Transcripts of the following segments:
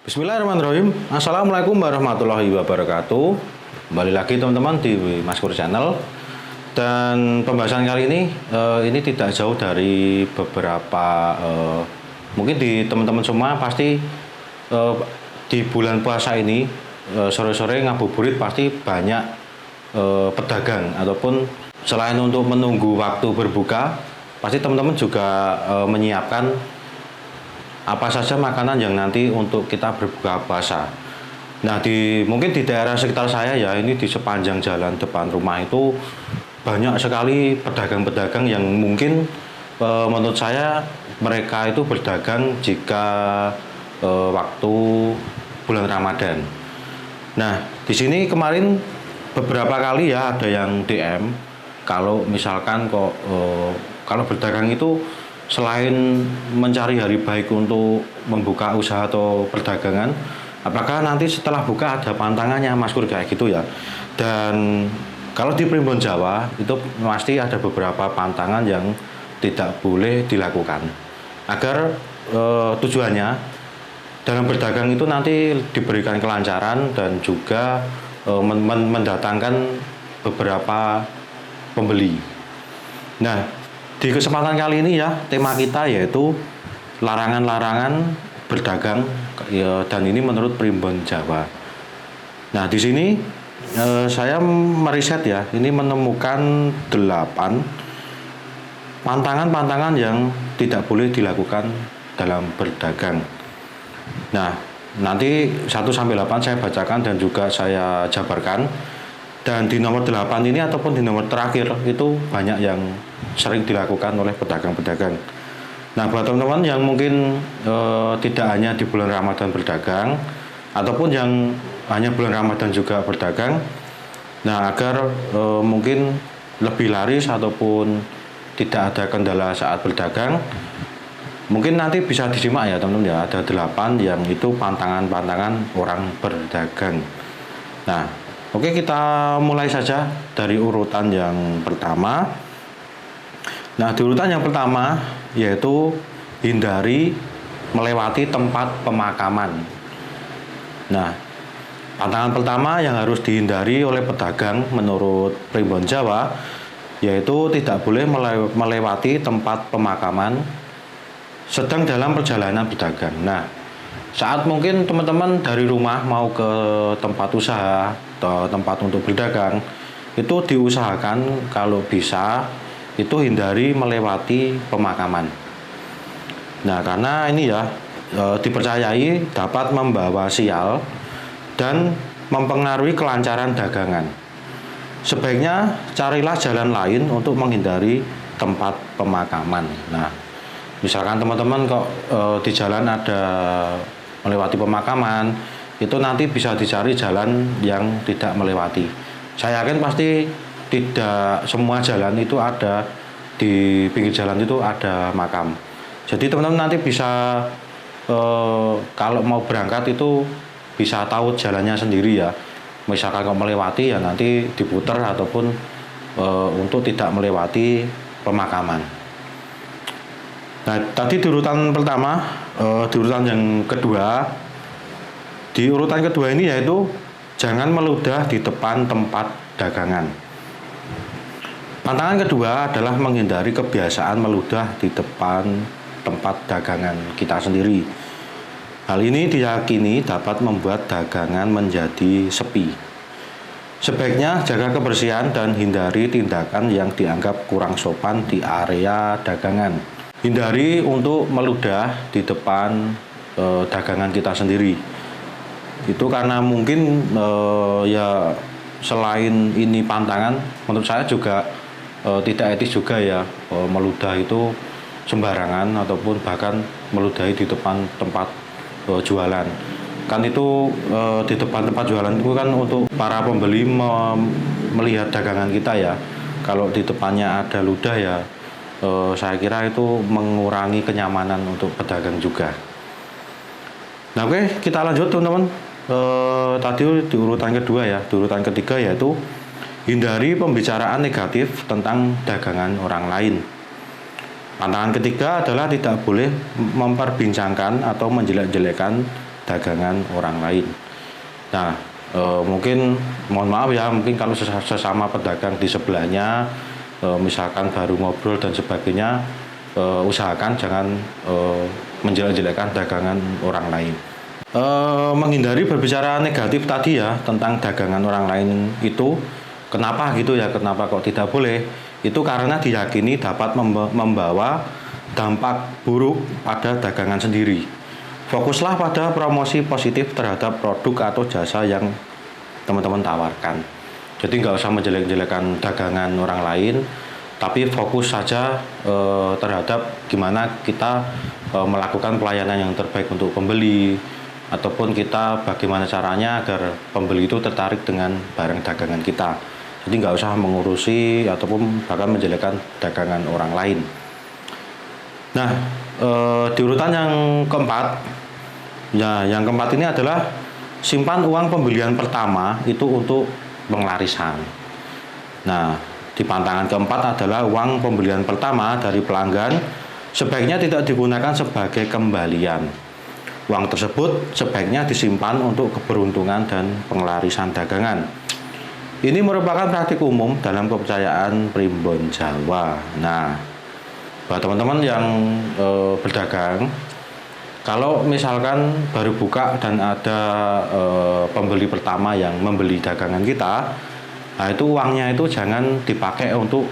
Bismillahirrahmanirrahim. Assalamualaikum warahmatullahi wabarakatuh. Kembali lagi teman-teman di Maskur Channel. Dan pembahasan kali ini tidak jauh dari beberapa mungkin di teman-teman semua pasti di bulan puasa ini sore-sore ngabuburit pasti banyak pedagang ataupun selain untuk menunggu waktu berbuka, pasti teman-teman juga menyiapkan apa saja makanan yang nanti untuk kita berbuka puasa. Nah, mungkin di daerah sekitar saya ya, ini di sepanjang jalan depan rumah itu banyak sekali pedagang-pedagang yang mungkin menurut saya mereka itu berdagang jika waktu bulan Ramadan. Nah, di sini kemarin beberapa kali ya ada yang DM kalau misalkan kalau berdagang itu selain mencari hari baik untuk membuka usaha atau perdagangan, apakah nanti setelah buka ada pantangannya, Mas Kur, kayak gitu ya. Dan kalau di Primbon Jawa itu pasti ada beberapa pantangan yang tidak boleh dilakukan agar tujuannya dalam berdagang itu nanti diberikan kelancaran dan juga mendatangkan beberapa pembeli. Nah, di kesempatan kali ini ya, tema kita yaitu larangan-larangan berdagang ya, dan ini menurut Primbon Jawa. Nah, di sini saya meriset ya, ini menemukan 8 pantangan-pantangan yang tidak boleh dilakukan dalam berdagang. Nah, nanti 1-8 saya bacakan dan juga saya jabarkan. Dan di nomor 8 ini ataupun di nomor terakhir itu banyak yang sering dilakukan oleh pedagang-pedagang. Nah, buat teman-teman yang mungkin tidak hanya di bulan Ramadan berdagang ataupun yang hanya bulan Ramadan juga berdagang, nah agar mungkin lebih laris ataupun tidak ada kendala saat berdagang, mungkin nanti bisa disimak ya teman-teman ya, ada 8 yang itu pantangan-pantangan orang berdagang. Nah, oke, kita mulai saja dari urutan yang pertama. Nah, di urutan yang pertama yaitu hindari melewati tempat pemakaman. Nah, pantangan pertama yang harus dihindari oleh pedagang menurut Primbon Jawa yaitu tidak boleh melewati tempat pemakaman sedang dalam perjalanan berdagang. Nah, saat mungkin teman-teman dari rumah mau ke tempat usaha atau tempat untuk berdagang, itu diusahakan kalau bisa itu hindari melewati pemakaman. Nah, karena ini ya dipercayai dapat membawa sial dan mempengaruhi kelancaran dagangan. Sebaiknya carilah jalan lain untuk menghindari tempat pemakaman. Nah, misalkan teman-teman kok di jalan ada melewati pemakaman, itu nanti bisa dicari jalan yang tidak melewati. Saya yakin pasti tidak semua jalan itu ada, di pinggir jalan itu ada makam. Jadi teman-teman nanti bisa kalau mau berangkat itu bisa tahu jalannya sendiri ya. Misalkan kalau melewati ya nanti diputar ataupun untuk tidak melewati pemakaman. Nah, tadi di urutan pertama, di urutan yang kedua, di urutan kedua ini yaitu jangan meludah di depan tempat dagangan. Pantangan kedua adalah menghindari kebiasaan meludah di depan tempat dagangan kita sendiri. Hal ini diyakini dapat membuat dagangan menjadi sepi. Sebaiknya jaga kebersihan dan hindari tindakan yang dianggap kurang sopan di area dagangan. Hindari untuk meludah di depan dagangan kita sendiri. Itu karena mungkin ya selain ini pantangan, menurut saya juga tidak etis juga ya meludah itu sembarangan ataupun bahkan meludahi di depan tempat jualan. Kan itu di depan tempat jualan itu kan untuk para pembeli melihat dagangan kita ya. Kalau di depannya ada ludah ya, saya kira itu mengurangi kenyamanan untuk pedagang juga. Nah, oke, kita lanjut teman-teman. Tadi di urutan kedua ya, di urutan ketiga yaitu hindari pembicaraan negatif tentang dagangan orang lain. Pantangan ketiga adalah tidak boleh memperbincangkan atau menjelek-jelekan dagangan orang lain. Nah, mungkin mohon maaf ya, mungkin kalau sesama pedagang di sebelahnya, misalkan baru ngobrol dan sebagainya, usahakan jangan menjelek-jelekkan dagangan orang lain. Menghindari berbicara negatif tadi ya tentang dagangan orang lain itu, kenapa gitu ya, kenapa kok tidak boleh? Itu karena diyakini dapat membawa dampak buruk pada dagangan sendiri. Fokuslah pada promosi positif terhadap produk atau jasa yang teman-teman tawarkan. Jadi nggak usah menjelek-jelekan dagangan orang lain, tapi fokus saja terhadap gimana kita melakukan pelayanan yang terbaik untuk pembeli, ataupun kita bagaimana caranya agar pembeli itu tertarik dengan barang dagangan kita. Jadi nggak usah mengurusi ataupun bahkan menjelekkan dagangan orang lain. Nah, di urutan yang keempat, ya yang keempat ini adalah simpan uang pembelian pertama itu untuk penglarisan. Nah, di pantangan keempat adalah uang pembelian pertama dari pelanggan sebaiknya tidak digunakan sebagai kembalian. Uang tersebut sebaiknya disimpan untuk keberuntungan dan penglarisan dagangan. Ini merupakan praktik umum dalam kepercayaan primbon Jawa. Nah, buat teman-teman yang berdagang, kalau misalkan baru buka dan ada pembeli pertama yang membeli dagangan kita, nah itu uangnya itu jangan dipakai untuk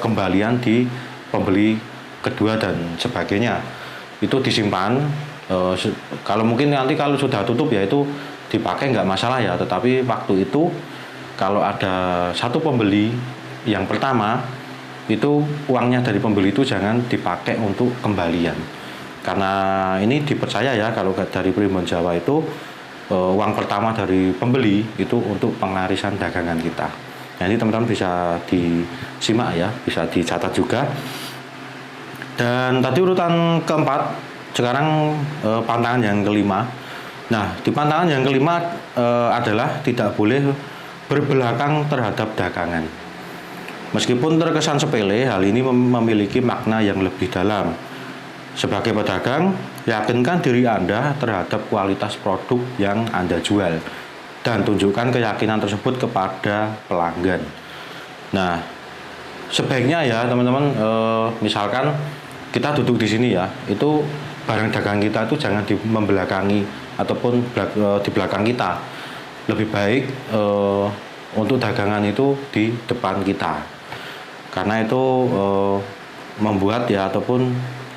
kembalian di pembeli kedua dan sebagainya. Itu disimpan. Kalau mungkin nanti kalau sudah tutup ya itu dipakai nggak masalah ya. Tetapi waktu itu kalau ada satu pembeli yang pertama, itu uangnya dari pembeli itu jangan dipakai untuk kembalian. Karena ini dipercaya ya kalau dari primbon Jawa itu uang pertama dari pembeli itu untuk penglarisan dagangan kita. Nah, ini teman-teman bisa disimak ya, bisa dicatat juga. Dan tadi urutan keempat, sekarang pantangan yang kelima. Nah, di pantangan yang kelima adalah tidak boleh berbelakang terhadap dagangan. Meskipun terkesan sepele, hal ini memiliki makna yang lebih dalam. Sebagai pedagang, yakinkan diri Anda terhadap kualitas produk yang Anda jual dan tunjukkan keyakinan tersebut kepada pelanggan. Nah, sebaiknya ya teman-teman, misalkan kita duduk di sini ya, itu barang dagang kita itu jangan membelakangi ataupun di belakang kita. Lebih baik untuk dagangan itu di depan kita, karena itu membuat ya ataupun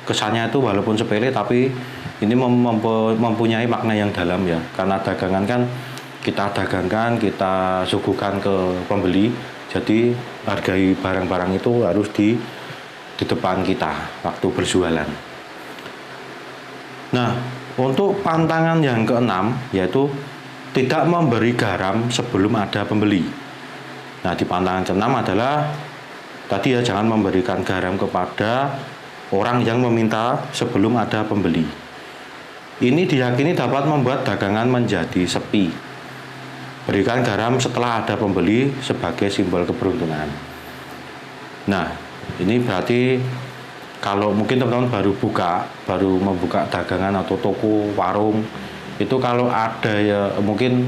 kesannya itu walaupun sepele tapi ini mempunyai makna yang dalam ya, karena dagangan kan kita dagangkan, kita suguhkan ke pembeli, jadi hargai barang-barang itu harus di depan kita waktu berjualan. Nah, untuk pantangan yang keenam yaitu tidak memberi garam sebelum ada pembeli. Nah, di pantangan ke-6 adalah tadi ya, jangan memberikan garam kepada orang yang meminta sebelum ada pembeli. Ini diyakini dapat membuat dagangan menjadi sepi. Berikan garam setelah ada pembeli sebagai simbol keberuntungan. Nah, ini berarti kalau mungkin teman-teman baru membuka dagangan atau toko, warung, itu kalau ada ya mungkin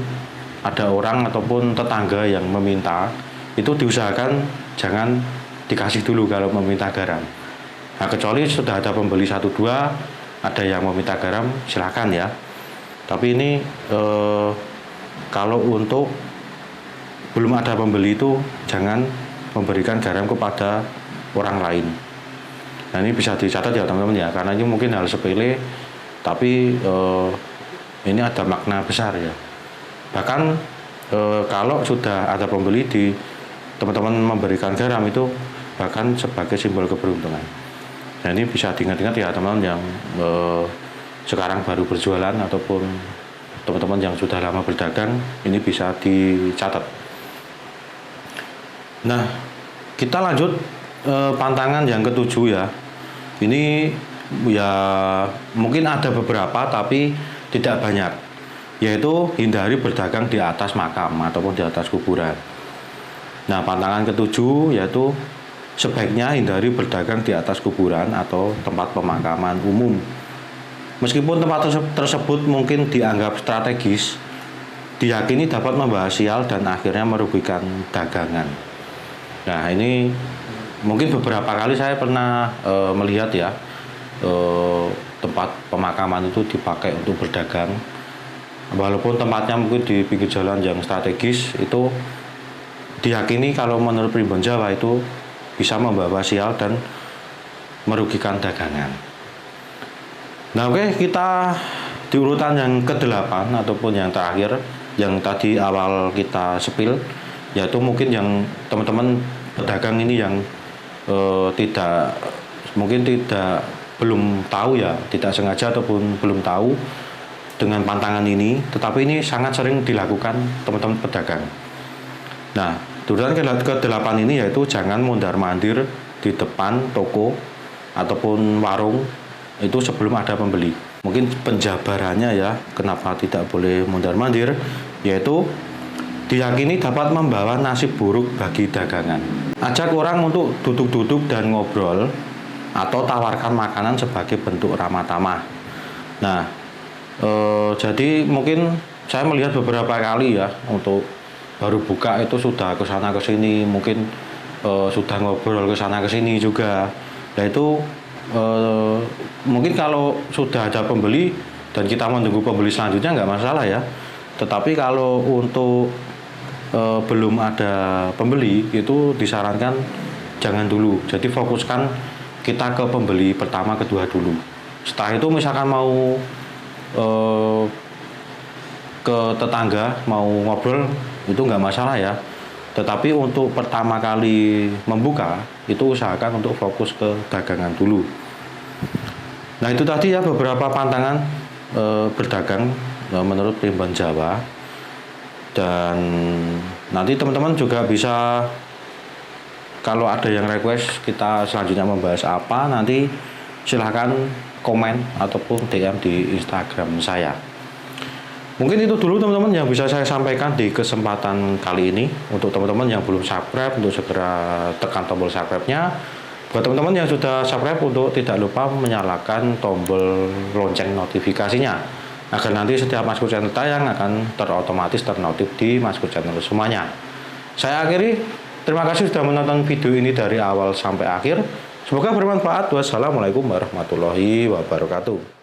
ada orang ataupun tetangga yang meminta, itu diusahakan jangan dikasih dulu kalau meminta garam. Nah, kecuali sudah ada pembeli 1-2, ada yang meminta garam, silakan ya. Tapi ini kalau untuk belum ada pembeli itu jangan memberikan garam kepada orang lain. Nah, ini bisa dicatat ya teman-teman ya, karena ini mungkin hal sepele tapi ini ada makna besar ya. Bahkan kalau sudah ada pembeli, teman-teman memberikan garam itu bahkan sebagai simbol keberuntungan. Nah, ini bisa diingat-ingat ya teman-teman yang sekarang baru berjualan ataupun teman-teman yang sudah lama berdagang, ini bisa dicatat. Nah, kita lanjut pantangan yang ke-7 ya. Ini ya mungkin ada beberapa tapi tidak banyak, yaitu hindari berdagang di atas makam ataupun di atas kuburan. Nah, pantangan ke-7 yaitu sebaiknya hindari berdagang di atas kuburan atau tempat pemakaman umum. Meskipun tempat tersebut mungkin dianggap strategis, diyakini dapat membawa sial dan akhirnya merugikan dagangan. Nah, ini mungkin beberapa kali saya pernah melihat ya, tempat pemakaman itu dipakai untuk berdagang. Walaupun tempatnya mungkin di pinggir jalan yang strategis, itu diyakini kalau menurut Primbon Jawa itu bisa membawa sial dan merugikan dagangan. Nah, oke, kita di urutan yang ke-8 ataupun yang terakhir, yang tadi awal kita sepil, yaitu mungkin yang teman-teman pedagang ini yang belum tahu ya, tidak sengaja ataupun belum tahu dengan pantangan ini, tetapi ini sangat sering dilakukan teman-teman pedagang. Nah, urutan ke-8 ini yaitu jangan mondar-mandir di depan toko ataupun warung itu sebelum ada pembeli. Mungkin penjabarannya ya, kenapa tidak boleh mondar-mandir, yaitu diyakini dapat membawa nasib buruk bagi dagangan. Ajak orang untuk duduk-duduk dan ngobrol atau tawarkan makanan sebagai bentuk ramah tamah. Nah, jadi mungkin saya melihat beberapa kali ya, untuk baru buka itu sudah kesana kesini, mungkin sudah ngobrol kesana kesini juga. Nah, itu mungkin kalau sudah ada pembeli dan kita menunggu pembeli selanjutnya nggak masalah ya. Tetapi kalau untuk belum ada pembeli itu disarankan jangan dulu. Jadi fokuskan kita ke pembeli pertama, kedua dulu. Setelah itu misalkan mau ke tetangga mau ngobrol itu nggak masalah ya. Tetapi untuk pertama kali membuka itu usahakan untuk fokus ke dagangan dulu. Nah, itu tadi ya beberapa pantangan berdagang menurut Primbon Jawa. Dan nanti teman-teman juga bisa, kalau ada yang request kita selanjutnya membahas apa, nanti silahkan komen ataupun DM di Instagram saya. Mungkin itu dulu teman-teman yang bisa saya sampaikan di kesempatan kali ini. Untuk teman-teman yang belum subscribe, untuk segera tekan tombol subscribe-nya. Buat teman-teman yang sudah subscribe, untuk tidak lupa menyalakan tombol lonceng notifikasinya, agar nanti setiap Maskur Channel tayang akan terotomatis ternotif di Maskur Channel semuanya. Saya akhiri, terima kasih sudah menonton video ini dari awal sampai akhir. Semoga bermanfaat. Wassalamualaikum warahmatullahi wabarakatuh.